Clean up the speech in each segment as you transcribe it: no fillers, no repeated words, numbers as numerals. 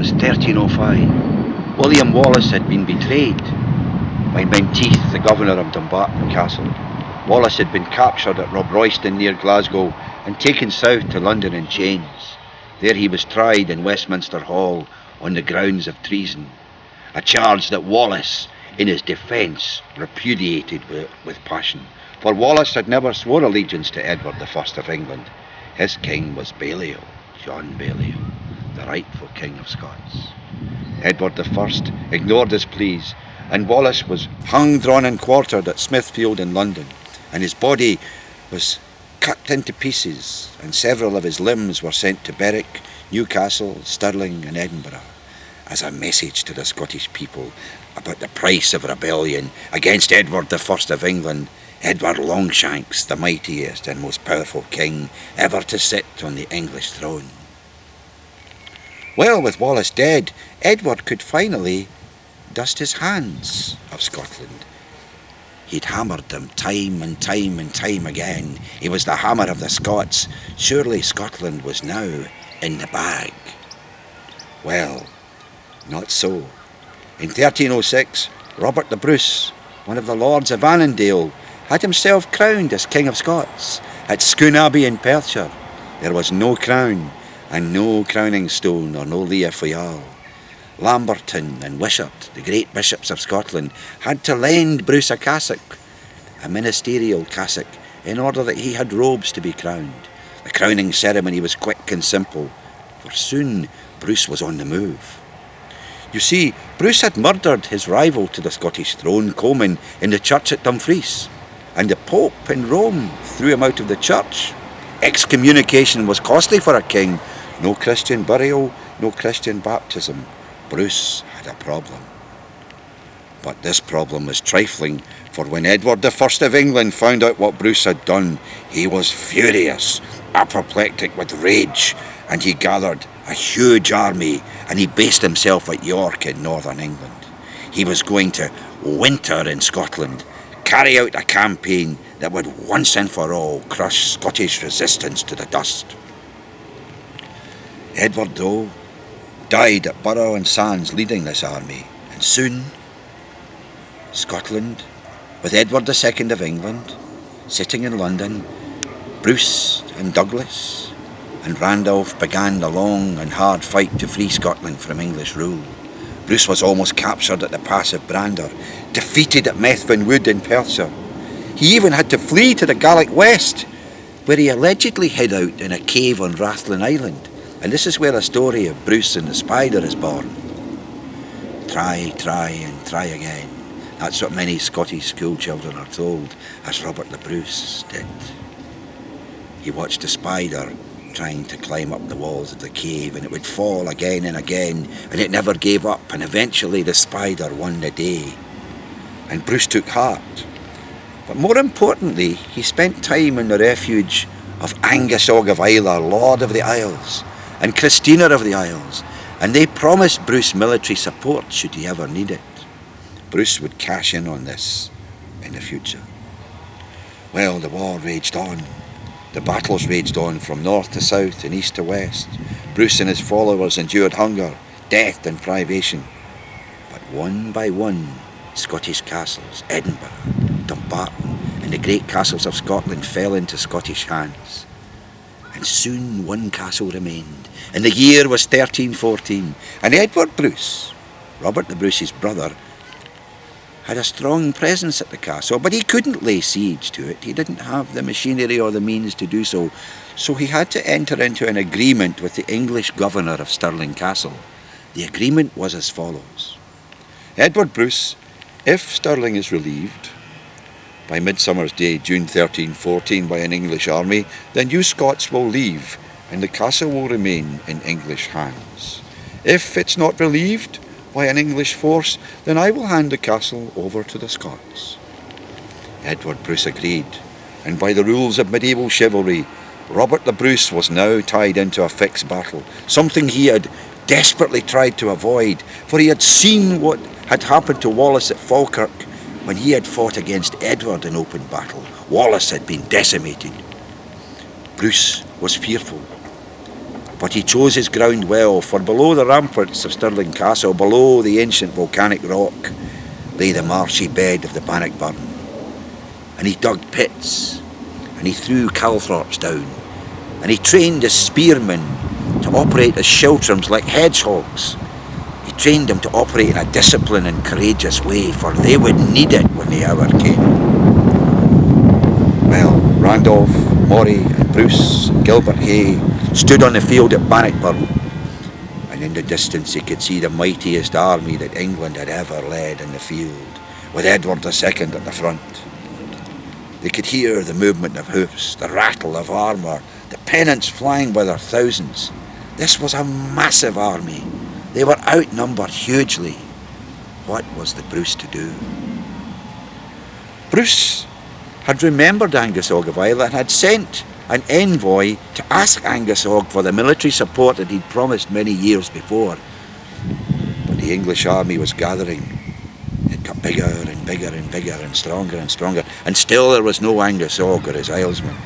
was 1305. William Wallace had been betrayed by Menteith, the governor of Dumbarton Castle. Wallace had been captured at Robroyston near Glasgow and taken south to London in chains. There he was tried in Westminster Hall on the grounds of treason, a charge that Wallace, in his defence, repudiated with passion. For Wallace had never sworn allegiance to Edward I of England. His king was Balliol, John Balliol, the rightful King of Scots. Edward I ignored his pleas, and Wallace was hung, drawn and quartered at Smithfield in London, and his body was cut into pieces, and several of his limbs were sent to Berwick, Newcastle, Stirling and Edinburgh, as a message to the Scottish people about the price of rebellion against Edward I of England, Edward Longshanks, the mightiest and most powerful king ever to sit on the English throne. Well, with Wallace dead, Edward could finally dust his hands of Scotland. He'd hammered them time and time and time again. He was the hammer of the Scots. Surely Scotland was now in the bag. Well, not so. In 1306, Robert the Bruce, one of the lords of Annandale, had himself crowned as King of Scots at Scone Abbey in Perthshire. There was no crown, and no crowning stone or no Lia Foyal. Lamberton and Wishart, the great bishops of Scotland, had to lend Bruce a cassock, a ministerial cassock, in order that he had robes to be crowned. The crowning ceremony was quick and simple, for soon Bruce was on the move. You see, Bruce had murdered his rival to the Scottish throne, Comyn, in the church at Dumfries, and the Pope in Rome threw him out of the church. Excommunication was costly for a king. No Christian burial, no Christian baptism. Bruce had a problem. But this problem was trifling, for when Edward I of England found out what Bruce had done, he was furious, apoplectic with rage, and he gathered a huge army and he based himself at York in northern England. He was going to winter in Scotland, carry out a campaign that would once and for all crush Scottish resistance to the dust. Edward, though, died at Burrow and Sands leading this army, and soon Scotland, with Edward II of England sitting in London, Bruce and Douglas and Randolph began the long and hard fight to free Scotland from English rule. Bruce was almost captured at the pass of Brander, defeated at Methven Wood in Perthshire. He even had to flee to the Gaelic West, where he allegedly hid out in a cave on Rathlin Island. And this is where the story of Bruce and the Spider is born. Try and try again. That's what many Scottish school children are told, as Robert the Bruce did. He watched the spider trying to climb up the walls of the cave, and it would fall again and again, and it never gave up, and eventually the spider won the day. And Bruce took heart. But more importantly, he spent time in the refuge of Angus Og of Islay, Lord of the Isles, and Christina of the Isles, and they promised Bruce military support should he ever need it. Bruce would cash in on this in the future. Well, the war raged on. The battles raged on from north to south and east to west. Bruce and his followers endured hunger, death and privation. But one by one, Scottish castles, Edinburgh, Dumbarton, and the great castles of Scotland fell into Scottish hands. And soon one castle remained, and the year was 1314, and Edward Bruce, Robert the Bruce's brother, had a strong presence at the castle, but he couldn't lay siege to it. He didn't have the machinery or the means to do so, so he had to enter into an agreement with the English governor of Stirling Castle. The agreement was as follows. Edward Bruce, if Stirling is relieved by Midsummer's Day, June 1314, by an English army, then you Scots will leave, and the castle will remain in English hands. If it's not relieved by an English force, then I will hand the castle over to the Scots. Edward Bruce agreed, and by the rules of medieval chivalry, Robert the Bruce was now tied into a fixed battle, something he had desperately tried to avoid, for he had seen what had happened to Wallace at Falkirk when he had fought against Edward in open battle. Wallace had been decimated. Bruce was fearful. But he chose his ground well, for below the ramparts of Stirling Castle, below the ancient volcanic rock, lay the marshy bed of the Bannockburn. And he dug pits, and he threw calthrops down, and he trained his spearmen to operate as schiltrums like hedgehogs. He trained them to operate in a disciplined and courageous way, for they would need it when the hour came. Well, Randolph, Maury and Bruce and Gilbert Hay stood on the field at Bannockburn, and in the distance they could see the mightiest army that England had ever led in the field, with Edward II at the front. They could hear the movement of hoofs, the rattle of armour, the pennants flying by their thousands. This was a massive army. They were outnumbered hugely. What was the Bruce to do? Bruce had remembered Angus Og of Islay and had sent an envoy to ask Angus Og for the military support that he'd promised many years before. But the English army was gathering. It got bigger and bigger and bigger and stronger, and still there was no Angus Og or his Islesmen.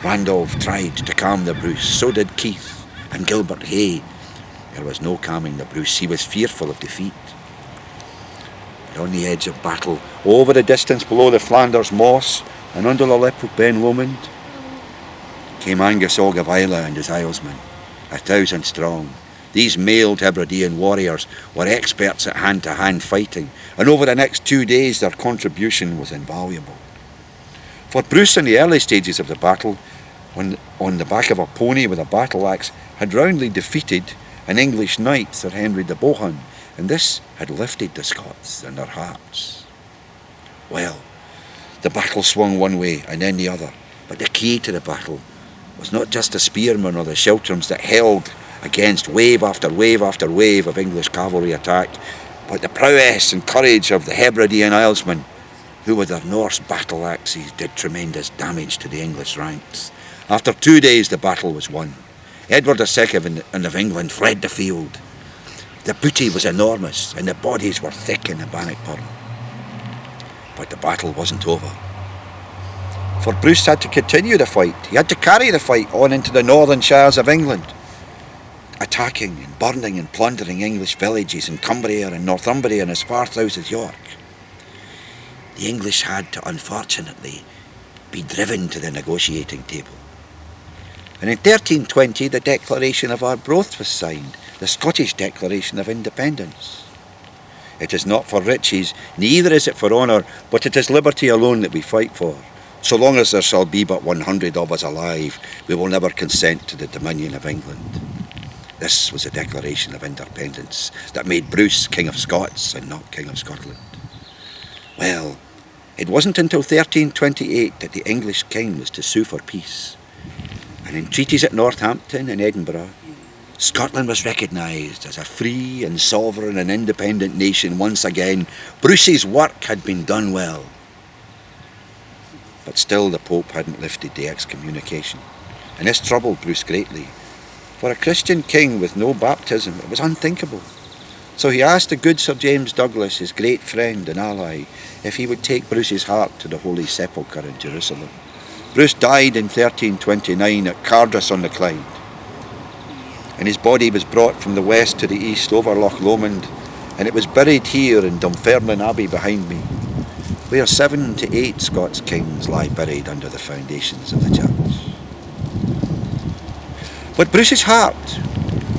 Randolph tried to calm the Bruce, so did Keith and Gilbert Hay. There was no calming the Bruce. He was fearful of defeat. But on the edge of battle, over the distance below the Flanders moss and under the lip of Ben Lomond, came Angus Og of Islay and his Islesmen, 1,000 strong. These mailed Hebridean warriors were experts at hand-to-hand fighting, and over the next 2 days their contribution was invaluable. For Bruce in the early stages of the battle, on the back of a pony with a battle axe, had roundly defeated an English knight, Sir Henry de Bohun, and this had lifted the Scots in their hearts. Well, the battle swung one way and then the other, but the key to the battle was not just the spearmen or the schiltrums that held against wave after wave after wave of English cavalry attack, but the prowess and courage of the Hebridean Islesmen, who with their Norse battle axes did tremendous damage to the English ranks. After 2 days the battle was won. Edward II and of England fled the field. The booty was enormous and the bodies were thick in the Bannockburn. But the battle wasn't over. For Bruce had to continue the fight. He had to carry the fight on into the northern shires of England, attacking and burning and plundering English villages in Cumbria and Northumbria and as far south as York. The English had to, unfortunately, be driven to the negotiating table. And in 1320 the Declaration of Arbroath was signed, the Scottish Declaration of Independence. It is not for riches, neither is it for honour, but it is liberty alone that we fight for. So long as there shall be but 100 of us alive, we will never consent to the dominion of England. This was a Declaration of Independence that made Bruce King of Scots and not King of Scotland. Well, it wasn't until 1328 that the English king was to sue for peace. And in treaties at Northampton and Edinburgh, Scotland was recognised as a free and sovereign and independent nation once again. Bruce's work had been done well. But still the Pope hadn't lifted the excommunication. And this troubled Bruce greatly. For a Christian king with no baptism, it was unthinkable. So he asked the good Sir James Douglas, his great friend and ally, if he would take Bruce's heart to the Holy Sepulchre in Jerusalem. Bruce died in 1329 at Cardus on the Clyde, and his body was brought from the west to the east over Loch Lomond, and it was buried here in Dunfermline Abbey behind me, where 7 to 8 Scots kings lie buried under the foundations of the church. But Bruce's heart,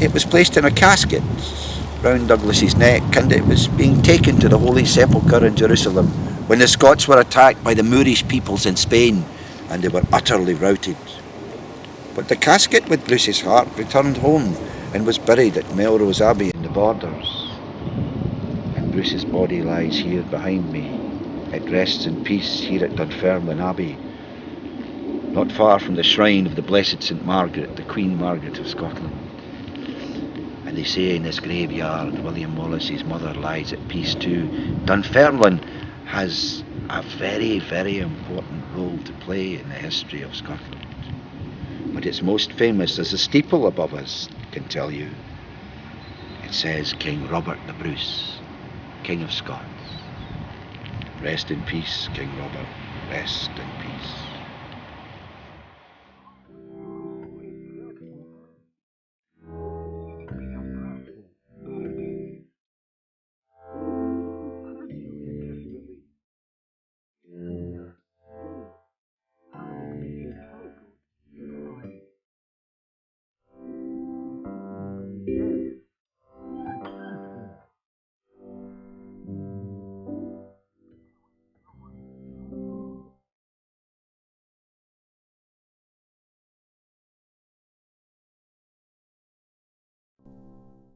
it was placed in a casket round Douglas's neck, and it was being taken to the Holy Sepulchre in Jerusalem when the Scots were attacked by the Moorish peoples in Spain, and they were utterly routed. But the casket with Bruce's heart returned home and was buried at Melrose Abbey in the Borders. And Bruce's body lies here behind me. It rests in peace here at Dunfermline Abbey, not far from the shrine of the Blessed St Margaret, the Queen Margaret of Scotland. And they say in this graveyard William Wallace's mother lies at peace too. Dunfermline has a very, very important role to play in the history of Scotland. But it's most famous, as the steeple above us can tell you. It says King Robert the Bruce, King of Scots. Rest in peace, King Robert, rest in peace.